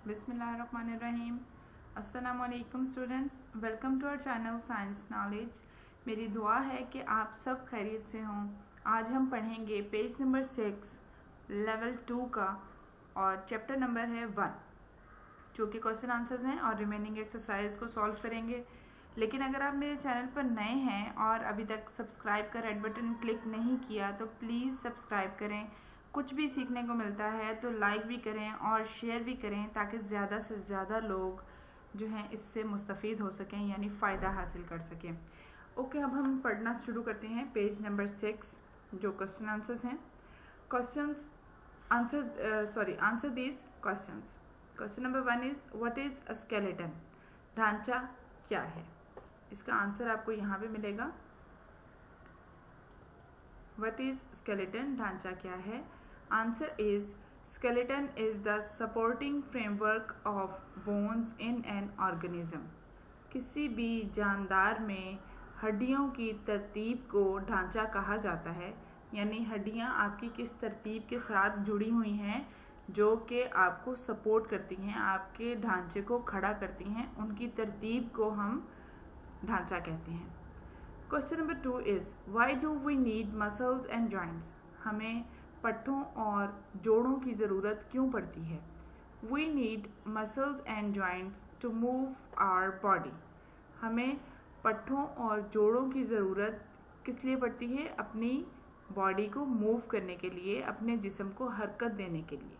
बिस्मिल्लाहिर्रहमानिर्रहीम। अस्सलाम वालेकुम students, welcome to our channel science knowledge. मेरी दुआ है कि आप सब खैरियत से हों। आज हम पढ़ेंगे पेज नंबर 6 लेवल 2 का और चैप्टर नंबर है 1, जो कि क्वेश्चन आंसर्स हैं और रिमेनिंग एक्सरसाइज को सॉल्व करेंगे। लेकिन अगर आप मेरे चैनल पर नए हैं और अभी तक सब्सक्राइब का रेड बटन क्लिक नहीं किया तो प्लीज़ सब्सक्राइब करें। कुछ भी सीखने को मिलता है तो लाइक भी करें और शेयर भी करें ताकि ज़्यादा से ज़्यादा लोग जो हैं इससे मुस्तफ़ीद हो सकें, यानी फ़ायदा हासिल कर सकें। ओके, अब हम पढ़ना शुरू करते हैं पेज नंबर 6 जो क्वेश्चन आंसर्स हैं। Answer these questions. Question number 1 is what is a skeleton? ढांचा क्या है? इसका आंसर आपको यहाँ पे मिलेगा। What is skeleton? ढांचा क्या है? Answer is skeleton is the supporting framework of bones in an organism। किसी भी जानदार में हड्डियों की तरतीब को ढांचा कहा जाता है, यानी हड्डियां आपकी किस तरतीब के साथ जुड़ी हुई हैं जो कि आपको सपोर्ट करती हैं, आपके ढांचे को खड़ा करती हैं, उनकी तरतीब को हम ढांचा कहते हैं। Question number 2 is why do we need muscles and joints? हमें पट्टों और जोड़ों की ज़रूरत क्यों पड़ती है? We need muscles and joints to move our body. हमें पट्टों और जोड़ों की ज़रूरत किस लिए पड़ती है? अपनी बॉडी को मूव करने के लिए, अपने जिस्म को हरकत देने के लिए।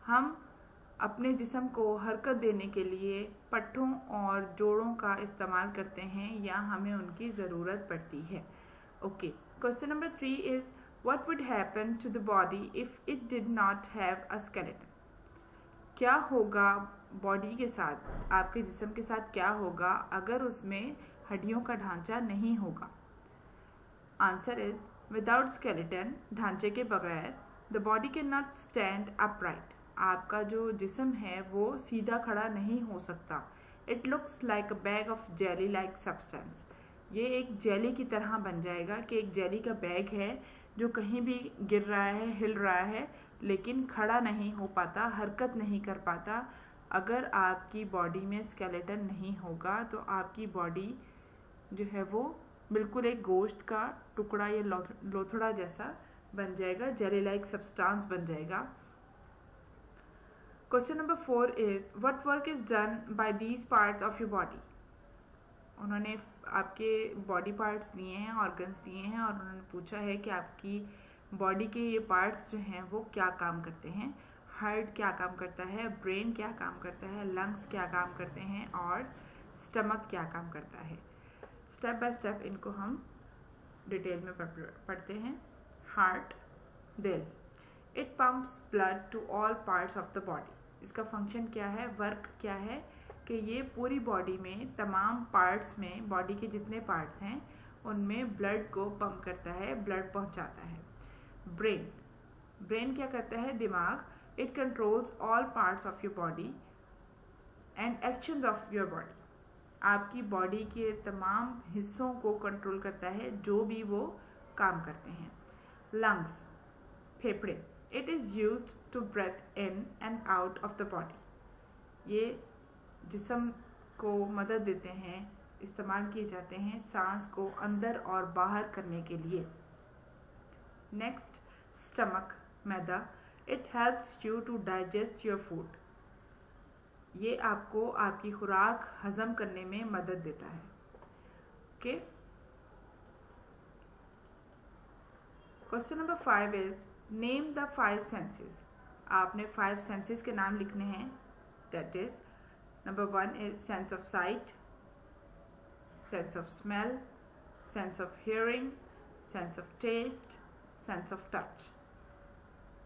हम अपने जिस्म को हरकत देने के लिए पट्टों और जोड़ों का इस्तेमाल करते हैं या हमें उनकी ज़रूरत पड़ती है। Okay, question number 3 is What would happen to the body if it did not have a skeleton? क्या होगा बॉडी के साथ, आपके जिस्म के साथ क्या होगा अगर उसमें हड्डियों का ढांचा नहीं होगा? आंसर इज विदाउट स्केलेटन, ढांचे के बगैर, the body can not stand upright. आपका जो जिस्म है वो सीधा खड़ा नहीं हो सकता। It looks like a bag of jelly like substance. ये एक जेली की तरह बन जाएगा कि एक जेली का बैग है जो कहीं भी गिर रहा है, हिल रहा है, लेकिन खड़ा नहीं हो पाता, हरकत नहीं कर पाता। अगर आपकी बॉडी में स्केलेटन नहीं होगा तो आपकी बॉडी जो है वो बिल्कुल एक गोश्त का टुकड़ा या लोथड़ा जैसा बन जाएगा, जेली लाइक सब्सटेंस बन जाएगा। Question number 4 is what work is done by these parts of your body? उन्होंने आपके बॉडी पार्ट्स दिए हैं, ऑर्गन्स दिए हैं और उन्होंने पूछा है कि आपकी बॉडी के ये पार्ट्स जो हैं वो क्या काम करते हैं। हार्ट क्या काम करता है, ब्रेन क्या काम करता है, लंग्स क्या काम करते हैं और स्टमक क्या काम करता है। स्टेप बाय स्टेप इनको हम डिटेल में पढ़ते हैं। हार्ट, दिल, it pumps blood to all parts of the body. इसका फंक्शन क्या है, वर्क क्या है कि ये पूरी बॉडी में, तमाम पार्ट्स में, बॉडी के जितने पार्ट्स हैं उनमें ब्लड को पंप करता है, ब्लड पहुंचाता है। ब्रेन, ब्रेन क्या करता है, दिमाग। It controls all parts of your body and actions of your body. आपकी बॉडी के तमाम हिस्सों को कंट्रोल करता है जो भी वो काम करते हैं। लंग्स, फेफड़े, it is used to breathe in and out of the body. ये जिस्म को मदद देते हैं, इस्तेमाल किए जाते हैं सांस को अंदर और बाहर करने के लिए। नेक्स्ट, स्टमक, मैदा, it helps you to digest your food. ये आपको आपकी खुराक हजम करने में मदद देता है। Okay, question number 5 is name the 5 senses. आपने 5 सेंसेस के नाम लिखने हैं। That is Number 1 is sense of sight, sense of smell, sense of hearing, sense of taste, sense of touch.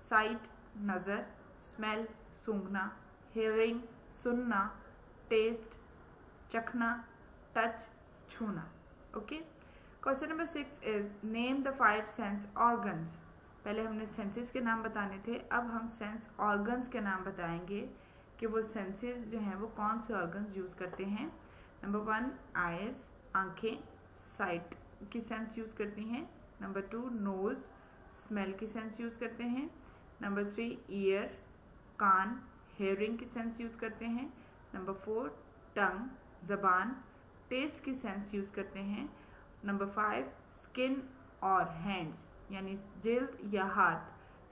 Sight, नज़र, smell, सूंघना, hearing, सुनना, taste, चखना, touch, छूना। Okay? Question number 6 is name the 5 sense organs। पहले हमने senses के नाम बताने थे, अब हम sense organs के नाम बताएंगे कि वो सेंसेस जो हैं वो कौन से ऑर्गन्स यूज़ करते हैं। नंबर 1 आइज़, आँखें, साइट की सेंस यूज़ करती हैं। नंबर 2 नोज़, स्मेल की सेंस यूज़ करते हैं। नंबर 3 ईयर, कान, हेयरिंग की सेंस यूज़ करते हैं। नंबर 4 टंग, ज़बान, टेस्ट की सेंस यूज़ करते हैं। नंबर 5 स्किन और हैंड्स यानी जिल्द या हाथ,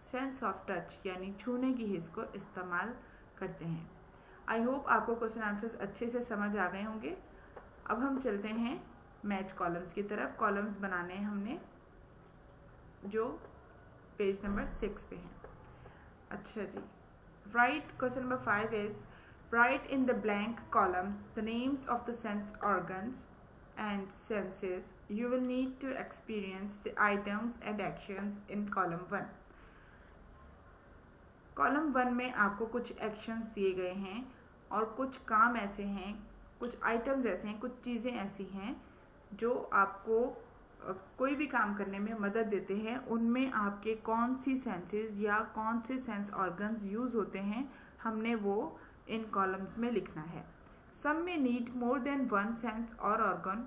सेंस ऑफ टच यानी छूने की हिस्स को इस्तेमाल करते हैं। आई होप आपको क्वेश्चन आंसर्स अच्छे से समझ आ गए होंगे। अब हम चलते हैं मैच कॉलम्स की तरफ। कॉलम्स बनाने हैं हमने जो पेज नंबर 6 पे हैं। अच्छा जी, write question number 5 is write in the blank columns the names of the sense organs and senses you will need to experience the items and actions in column 1. Column 1 में आपको कुछ actions दिए गए हैं और कुछ काम ऐसे हैं, कुछ आइटम्स ऐसे हैं, कुछ चीज़ें ऐसी हैं जो आपको कोई भी काम करने में मदद देते हैं। उनमें आपके कौन सी सेंसेस या कौन से सेंस ऑर्गन्स यूज़ होते हैं, हमने वो इन कॉलम्स में लिखना है। सम में need more than one sense और ऑर्गन।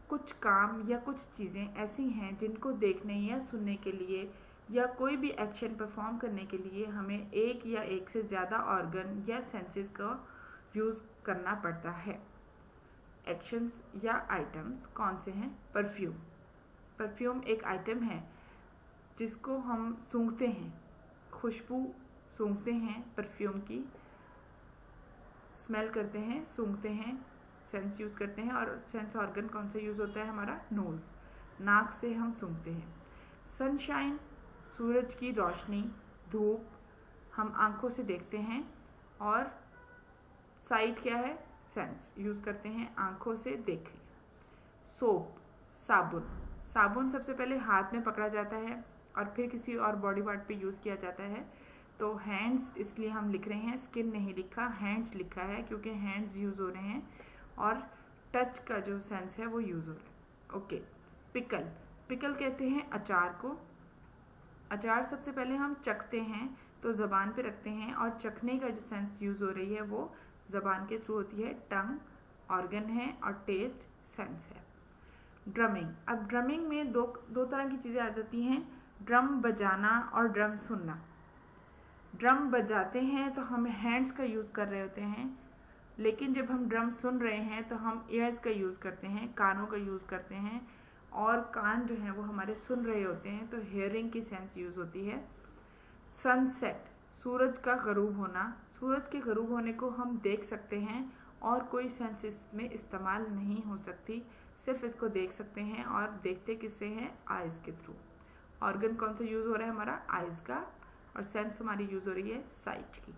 कुछ काम या कुछ चीज़ें ऐसी हैं जिनको देखने या सुनने के लिए या कोई भी एक्शन परफॉर्म करने के लिए हमें एक या एक से ज़्यादा ऑर्गन या सेंसेस का यूज़ करना पड़ता है। एक्शंस या आइटम्स कौन से हैं? परफ्यूम। परफ्यूम एक आइटम है जिसको हम सूंघते हैं, खुशबू सूंघते हैं, परफ्यूम की स्मेल करते हैं, सूंघते हैं, सेंस यूज़ करते हैं। और सेंस ऑर्गन कौन सा यूज़ होता है? हमारा नोज़, नाक से हम सूंघते हैं। सनशाइन, सूरज की रोशनी, धूप हम आँखों से देखते हैं। और साइट क्या है? सेंस यूज़ करते हैं, आँखों से देखें। सोप, साबुन। साबुन सबसे पहले हाथ में पकड़ा जाता है और फिर किसी और बॉडी पार्ट पे यूज़ किया जाता है। तो हैंड्स इसलिए हम लिख रहे हैं, स्किन नहीं लिखा, हैंड्स लिखा है क्योंकि हैंड्स यूज़ हो रहे हैं और टच का जो सेंस है वो यूज़ हो रहा है। Okay, pickle. पिकल कहते हैं अचार को। अचार सबसे पहले हम चखते हैं तो ज़बान पे रखते हैं और चखने का जो सेंस यूज़ हो रही है वो ज़बान के थ्रू होती है। टंग ऑर्गन है और टेस्ट सेंस है। ड्रमिंग। अब ड्रमिंग में दो तरह की चीज़ें आ जाती हैं, ड्रम बजाना और ड्रम सुनना। ड्रम बजाते हैं तो हम हैंड्स का यूज़ कर रहे होते हैं, लेकिन जब हम ड्रम सुन रहे हैं तो हम ईयर्स का यूज़ करते हैं, कानों का यूज़ करते हैं। और कान जो हैं वो हमारे सुन रहे होते हैं, तो हेयरिंग की सेंस यूज़ होती है। सनसेट, सूरज का गरूब होना। सूरज के गरूब होने को हम देख सकते हैं और कोई सेंस इसमें इस्तेमाल नहीं हो सकती, सिर्फ इसको देख सकते हैं। और देखते किससे हैं? आइज़ के थ्रू। ऑर्गन कौन सा यूज़ हो रहा है? हमारा आइज़ का। और सेंस हमारी यूज़ हो रही है साइट की।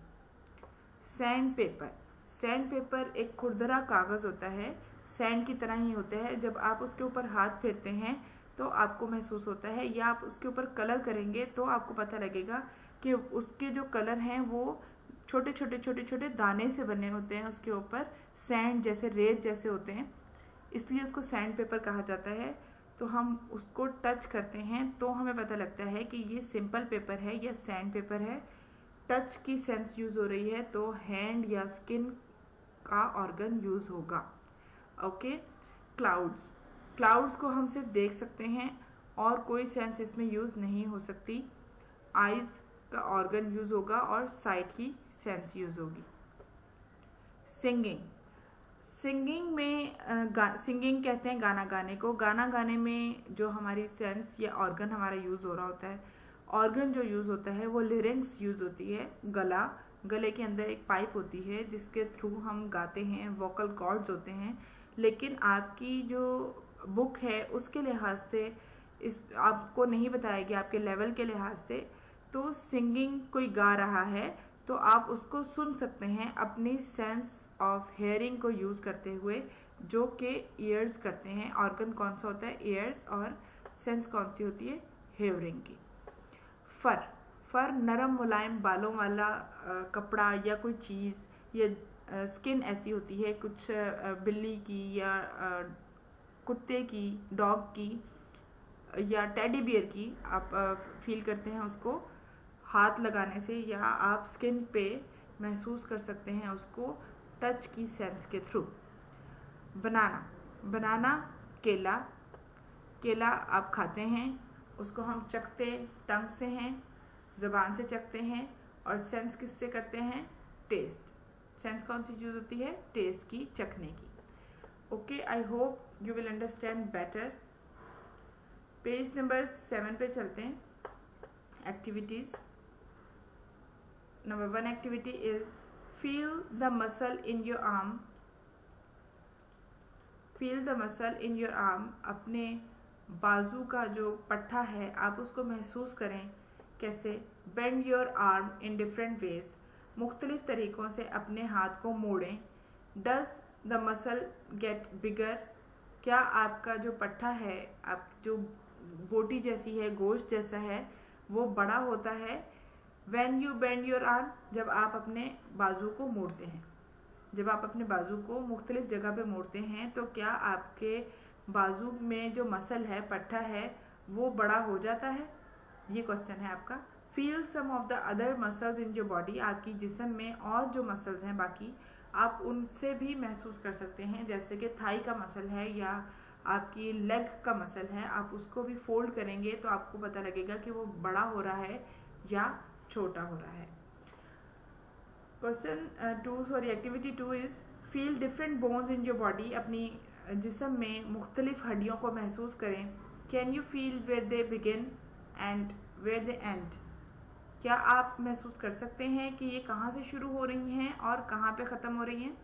Sand paper. सैंड पेपर एक खुरदरा कागज़ होता है, सैंड की तरह ही होता है। जब आप उसके ऊपर हाथ फेरते हैं तो आपको महसूस होता है, या आप उसके ऊपर कलर करेंगे तो आपको पता लगेगा कि उसके जो कलर हैं वो छोटे छोटे छोटे छोटे दाने से बने होते हैं, उसके ऊपर सैंड जैसे, रेत जैसे होते हैं, इसलिए उसको सैंड पेपर कहा जाता है। तो हम उसको टच करते हैं तो हमें पता लगता है कि ये सिंपल पेपर है या सैंड पेपर है। टच की सेंस यूज़ हो रही है तो हैंड या स्किन का ऑर्गन यूज़ होगा। Okay, clouds. क्लाउड्स को हम सिर्फ देख सकते हैं और कोई सेंस इसमें यूज़ नहीं हो सकती। आइज़ का ऑर्गन यूज़ होगा और साइट की सेंस यूज़ होगी। सिंगिंग। सिंगिंग में सिंगिंग कहते हैं गाना गाने को। गाना गाने में जो हमारी सेंस या ऑर्गन हमारा यूज़ हो रहा होता है, ऑर्गन जो यूज़ होता है वो लिरिंग्स यूज़ होती है। गला, गले के अंदर एक पाइप होती है जिसके थ्रू हम गाते हैं, वोकल कॉर्ड्स होते हैं। लेकिन आपकी जो बुक है उसके लिहाज से इस आपको नहीं बताएगी, आपके लेवल के लिहाज से। तो सिंगिंग कोई गा रहा है तो आप उसको सुन सकते हैं अपनी सेंस ऑफ हेयरिंग को यूज़ करते हुए, जो कि ईयर्स करते हैं। ऑर्गन कौन सा होता है? ईयर्स। और सेंस कौन सी होती है? हेयरिंग की। फर। फर नरम मुलायम बालों वाला कपड़ा या कोई चीज़ या स्किन ऐसी होती है, कुछ बिल्ली की या कुत्ते की, डॉग की या टेडी बियर की। आप फील करते हैं उसको हाथ लगाने से, या आप स्किन पे महसूस कर सकते हैं उसको टच की सेंस के थ्रू। बनाना। बनाना केला। केला आप खाते हैं, उसको हम चखते टंग से हैं, ज़बान से चखते हैं और सेंस किससे करते हैं? टेस्ट। सेंस कौन सी यूज होती है? टेस्ट की, चखने की। Okay, I hope you will understand better. Page number 7 पे चलते हैं। Activities. Number 1 activity is feel the muscle in your arm. Feel the muscle in your arm. अपने बाजू का जो पट्टा है आप उसको महसूस करें। कैसे? Bend your arm in different ways. मुख्तलिफ तरीक़ों से अपने हाथ को मोड़ें। Does the muscle get bigger. क्या आपका जो पट्टा है, आप जो बोटी जैसी है, गोश्त जैसा है, वो बड़ा होता है? When you bend your arm, जब आप अपने बाजू को मोड़ते हैं। जब आप अपने बाजू को मुख्तलिफ जगह पे मोड़ते हैं तो क्या आपके बाजू में जो मसल है, पट्टा है, वो बड़ा हो जाता है? ये क्वेश्चन है आपका। Feel some of the other muscles in your body. आपकी जिस्म में और जो मसल्स हैं बाकी, आप उनसे भी महसूस कर सकते हैं। जैसे कि थाई का मसल है या आपकी लेग का मसल है, आप उसको भी फोल्ड करेंगे तो आपको पता लगेगा कि वो बड़ा हो रहा है या छोटा हो रहा है। Question 2 sorry activity 2 is feel different bones in your body. अपनी जिस्म में मुख्तलिफ हड्डियों को महसूस करें। Can you feel where they begin and where they end. क्या आप महसूस कर सकते हैं कि ये कहाँ से शुरू हो रही हैं और कहाँ पे ख़त्म हो रही हैं?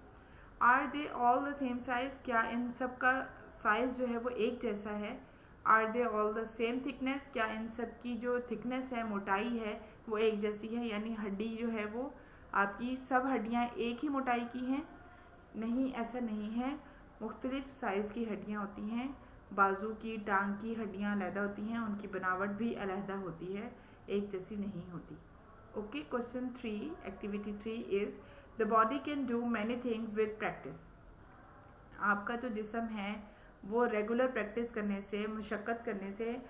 Are they all the same size. क्या इन सब का साइज़ जो है वो एक जैसा है? Are they all the same thickness. क्या इन सब की जो थिकनेस है, मोटाई है, वो एक जैसी है? यानी हड्डी जो है वो आपकी सब हड्डियाँ एक ही मोटाई की हैं? नहीं, ऐसा नहीं है। मुख्तलिफ साइज़ की हड्डियाँ होती हैं। बाजू की, टांग की हड्डियाँ अलहदा होती हैं, उनकी बनावट भी अलहदा होती है, एक जैसी नहीं होती। Okay, question 3 activity 3 is the body can do many things with practice. आपका जो जिस्म है वो रेगुलर प्रैक्टिस करने से, मुशक्क़त करने से,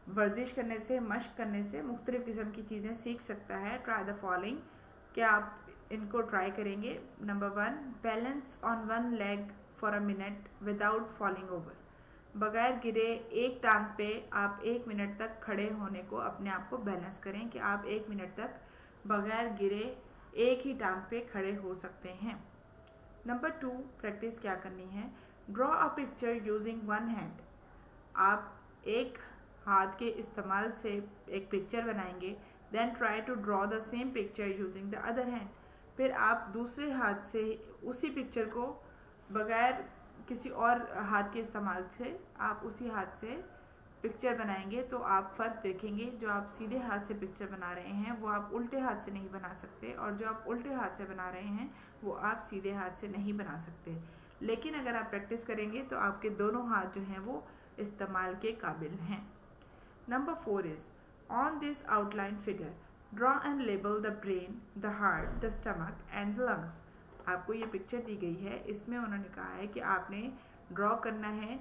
वर्जिश करने से, मश्क करने से मुख्तलिफ़ किस्म की चीज़ें सीख सकता है। Try the following. क्या आप इनको ट्राई करेंगे? Number 1, balance on one leg for a minute without falling over. बगैर गिरे एक टांग पे आप 1 मिनट तक खड़े होने को, अपने आप को बैलेंस करें कि आप 1 मिनट तक बगैर गिरे एक ही टांग पे खड़े हो सकते हैं। नंबर 2, प्रैक्टिस क्या करनी है? Draw a picture using one hand. आप एक हाथ के इस्तेमाल से एक पिक्चर बनाएंगे। Then try to draw the same picture using the other hand. फिर आप दूसरे हाथ से उसी पिक्चर को बगैर किसी और हाथ के इस्तेमाल से आप उसी हाथ से पिक्चर बनाएंगे तो आप फ़र्क देखेंगे। जो आप सीधे हाथ से पिक्चर बना रहे हैं वो आप उल्टे हाथ से नहीं बना सकते, और जो आप उल्टे हाथ से बना रहे हैं वो आप सीधे हाथ से नहीं बना सकते। लेकिन अगर आप प्रैक्टिस करेंगे तो आपके दोनों हाथ जो हैं वो इस्तेमाल के काबिल हैं। Number 4 is on this outline figure draw and label the brain, the heart, the stomach and the lungs. आपको ये पिक्चर दी गई है, इसमें उन्होंने कहा है कि आपने ड्रॉ करना है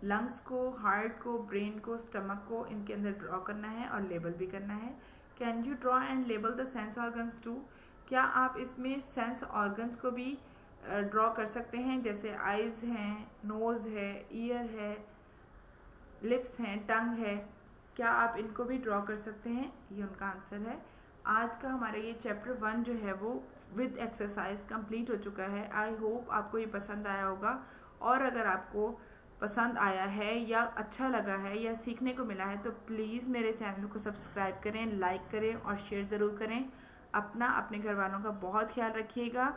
लंग्स को, हार्ट को, ब्रेन को, स्टमक को, इनके अंदर ड्रॉ करना है और लेबल भी करना है। Can you draw and label the sense organs too. क्या आप इसमें सेंस ऑर्गन्स को भी ड्रॉ कर सकते हैं? जैसे आइज़ हैं, नोज़ है, ईयर है, लिप्स हैं, टंग है। क्या आप इनको भी ड्रॉ कर सकते हैं? ये उनका आंसर है। आज का हमारा ये चैप्टर 1 जो है वो विद एक्सरसाइज कंप्लीट हो चुका है। आई होप आपको ये पसंद आया होगा, और अगर आपको पसंद आया है या अच्छा लगा है या सीखने को मिला है तो प्लीज़ मेरे चैनल को सब्सक्राइब करें, लाइक करें और शेयर ज़रूर करें। अपने घर वालों का बहुत ख्याल रखिएगा।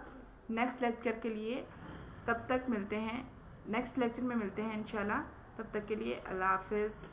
नेक्स्ट लेक्चर के लिए तब तक मिलते हैं, नेक्स्ट लेक्चर में मिलते हैं इंशाल्लाह। तब तक के लिए अल्लाह हाफ़िज़।